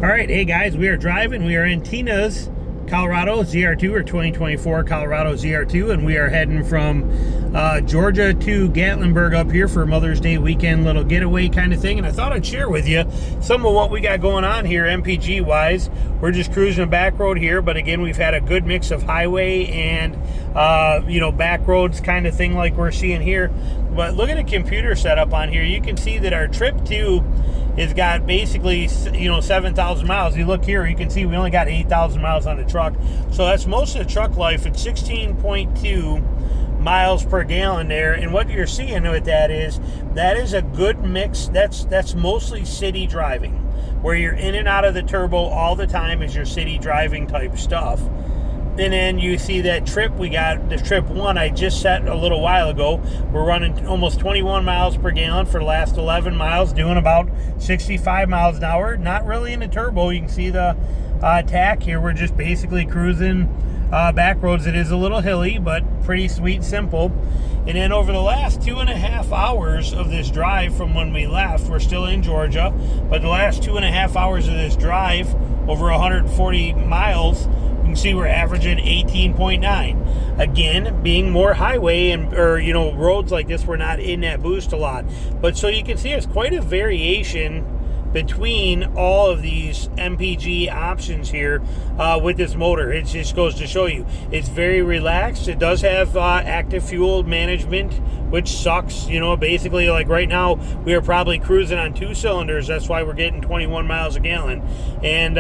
All right, hey guys, we are driving. We are in Tina's Colorado ZR2 or 2024 Colorado ZR2, and we are heading from Georgia to Gatlinburg up here for Mother's Day weekend little getaway kind of thing. And I thought I'd share with you some of what we got going on here MPG wise. We're just cruising a back road here, but again, we've had a good mix of highway and back roads kind of thing like we're seeing here. But look at the computer setup on here. You can see that our trip to has got basically 7,000 miles. You look here, you can see we only got 8,000 miles on the truck, so that's most of the truck life at 16.2 miles per gallon there. And what you're seeing with that is a good mix. That's mostly city driving, where you're in and out of the turbo all the time is your city driving type stuff. And then you see that trip we got, the trip one I just set a little while ago. We're running almost 21 miles per gallon for the last 11 miles, doing about 65 miles an hour. Not really in the turbo. You can see the tack here. We're just basically cruising back roads. It is a little hilly, but pretty sweet, simple. And then over the last 2.5 hours of this drive from when we left, we're still in Georgia, but the last 2.5 hours of this drive, over 140 miles, you can see we're averaging 18.9. Again, being more highway and roads like this, we're not in that boost a lot. But so you can see there's quite a variation between all of these MPG options here with this motor. It just goes to show you it's very relaxed. It does have active fuel management, which sucks. Basically, like right now we are probably cruising on 2 cylinders. That's why we're getting 21 miles a gallon. And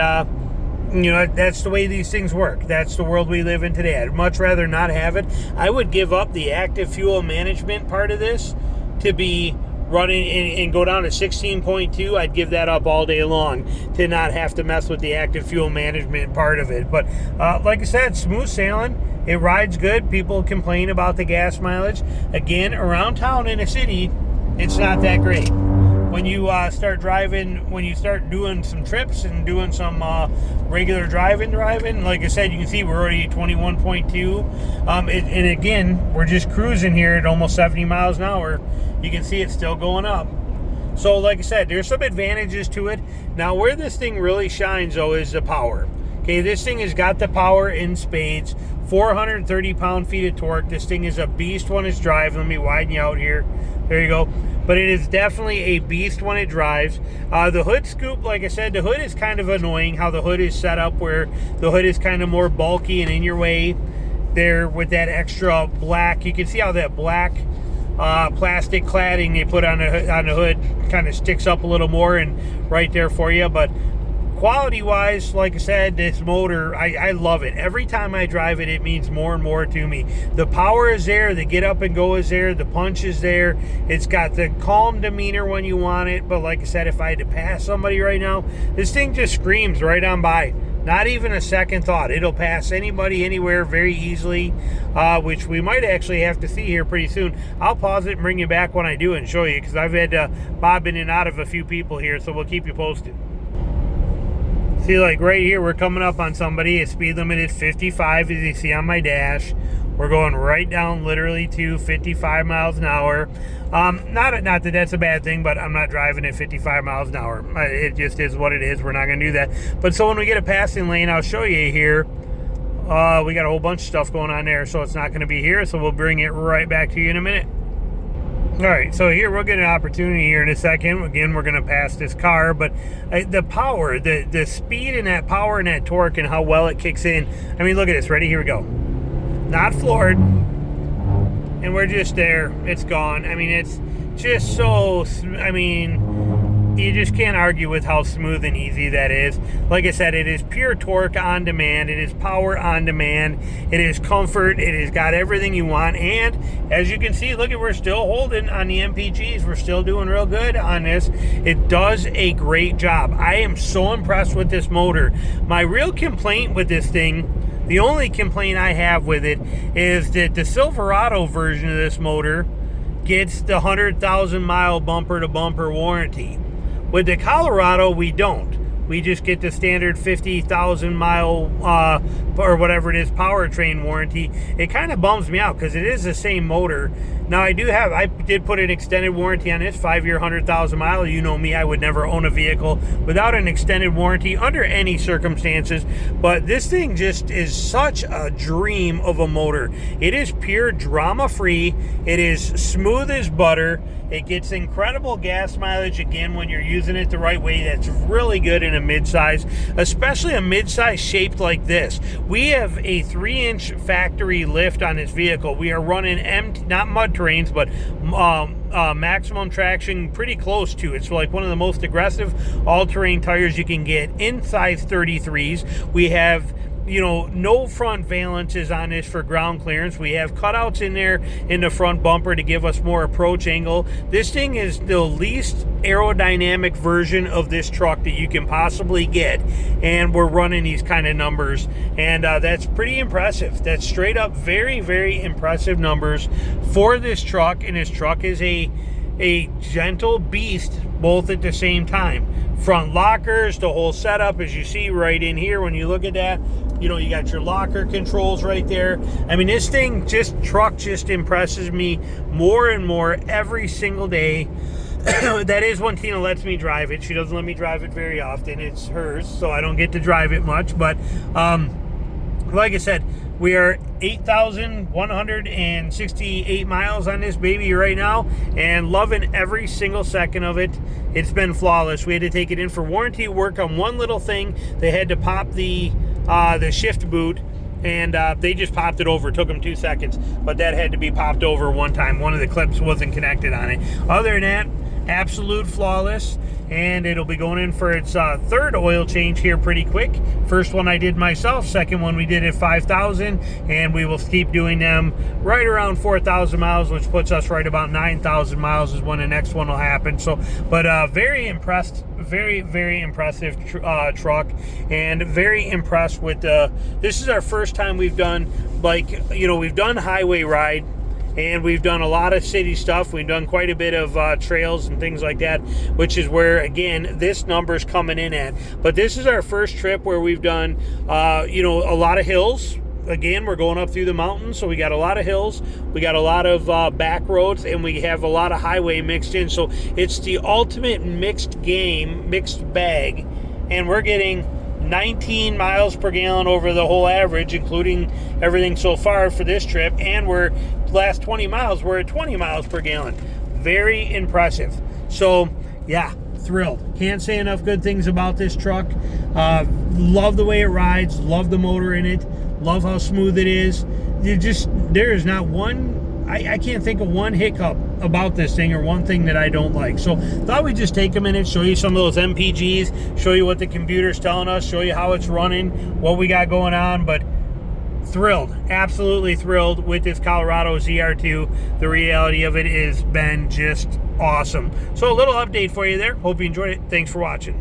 that's the way these things work. That's the world we live in today. I'd much rather not have it. I would give up the active fuel management part of this to be running and go down to 16.2. I'd give that up all day long to not have to mess with the active fuel management part of it. But like I said, smooth sailing. It rides good. People complain about the gas mileage. Again, around town in a city, it's not that great. When you start driving, when you start doing some trips and doing some regular driving, like I said, you can see we're already at 21.2. And again, we're just cruising here at almost 70 miles an hour. You can see it's still going up. So like I said, there's some advantages to it. Now, where this thing really shines, though, is the power. Okay, this thing has got the power in spades. 430 pound-feet of torque. This thing is a beast when it's driving. Let me widen you out here. There you go. But it is definitely a beast when it drives. The hood scoop, like I said, the hood is kind of annoying how the hood is set up, where the hood is kind of more bulky and in your way there with that extra black. You can see how that black plastic cladding they put on the hood kind of sticks up a little more and right there for you. But quality wise, like I said, this motor, I love it. Every time I drive it, it means more and more to me. The power is there, the get up and go is there, the punch is there. It's got the calm demeanor when you want it. But like I said, if I had to pass somebody right now, this thing just screams right on by. Not even a second thought. It'll pass anybody anywhere very easily, which we might actually have to see here pretty soon. I'll pause it and bring you back when I do and show you, because I've had to bob in and out of a few people here, so we'll keep you posted. See, like right here, we're coming up on somebody. Its speed limit is 55, as you see on my dash. We're going right down literally to 55 miles an hour. Not that that's a bad thing, but I'm not driving at 55 miles an hour. It just is what it is. We're not going to do that. But so when we get a passing lane, I'll show you here. We got a whole bunch of stuff going on there, so it's not going to be here. So we'll bring it right back to you in a minute. All right, so here we'll get an opportunity here in a second. Again, we're going to pass this car, but the power, the speed and that power and that torque and how well it kicks in. I mean, look at this. Ready? Here we go. Not floored. And we're just there. It's gone. I mean, it's just so, you just can't argue with how smooth and easy that is. Like I said, it is pure torque on demand. It is power on demand. It is comfort. It has got everything you want. And as you can see, look, we're still holding on the MPGs. We're still doing real good on this. It does a great job. I am so impressed with this motor. My real complaint with this thing, the only complaint I have with it, is that the Silverado version of this motor gets the 100,000 mile bumper to bumper warranty. With the Colorado, we don't. we just get the standard 50,000 mile or whatever it is powertrain warranty. It kind of bums me out because it is the same motor. Now I did put an extended warranty on this, 5-year, 100,000 mile. You know me, I would never own a vehicle without an extended warranty under any circumstances. But this thing just is such a dream of a motor. It is pure drama free. It is smooth as butter. It gets incredible gas mileage, again, when you're using it the right way. That's really good in a midsize, especially a midsize shaped like this. We have a 3-inch factory lift on this vehicle. We are running not mud terrains, but maximum traction, pretty close to it. So like one of the most aggressive all-terrain tires you can get in size 33s. We have, you know, no front valances on this for ground clearance. We have cutouts in there in the front bumper to give us more approach angle. This thing is the least aerodynamic version of this truck that you can possibly get, and we're running these kind of numbers, and that's pretty impressive. That's straight up very, very impressive numbers for this truck, and this truck is a gentle beast both at the same time. Front lockers, the whole setup, as you see right in here when you look at that, you know, you got your locker controls right there. I mean, this truck just impresses me more and more every single day. That is when Tina lets me drive it. She doesn't let me drive it very often. It's hers, so I don't get to drive it much. But like I said, we are 8,168 miles on this baby right now, and loving every single second of it. It's been flawless. We had to take it in for warranty work on one little thing. They had to pop the shift boot, and they just popped it over. It took them 2 seconds, but that had to be popped over one time. One of the clips wasn't connected on it. Other than that, absolute flawless, and it'll be going in for its third oil change here pretty quick. First one I did myself, second one we did at 5,000, and we will keep doing them right around 4,000 miles, which puts us right about 9,000 miles is when the next one will happen. So, but very impressed, very, very impressive truck, and very impressed with this is our first time we've done, like, you know, we've done highway ride, and we've done a lot of city stuff. We've done quite a bit of trails and things like that, which is where, again, this number's coming in at. But this is our first trip where we've done, you know, a lot of hills. Again, we're going up through the mountains, so we got a lot of hills. We got a lot of back roads, and we have a lot of highway mixed in. So it's the ultimate mixed bag, and we're getting 19 miles per gallon over the whole average, including everything so far for this trip, and we're last 20 miles we're at 20 miles per gallon. Very impressive. So yeah, thrilled. Can't say enough good things about this truck. Love the way it rides, love the motor in it, love how smooth it is. There is not one, I can't think of one hiccup about this thing or one thing that I don't like. So thought we'd just take a minute, show you some of those MPGs, show you what the computer's telling us, show you how it's running, what we got going on. But thrilled, absolutely thrilled with this Colorado ZR2. The reality of it has been just awesome. So a little update for you there. Hope you enjoyed it. Thanks for watching.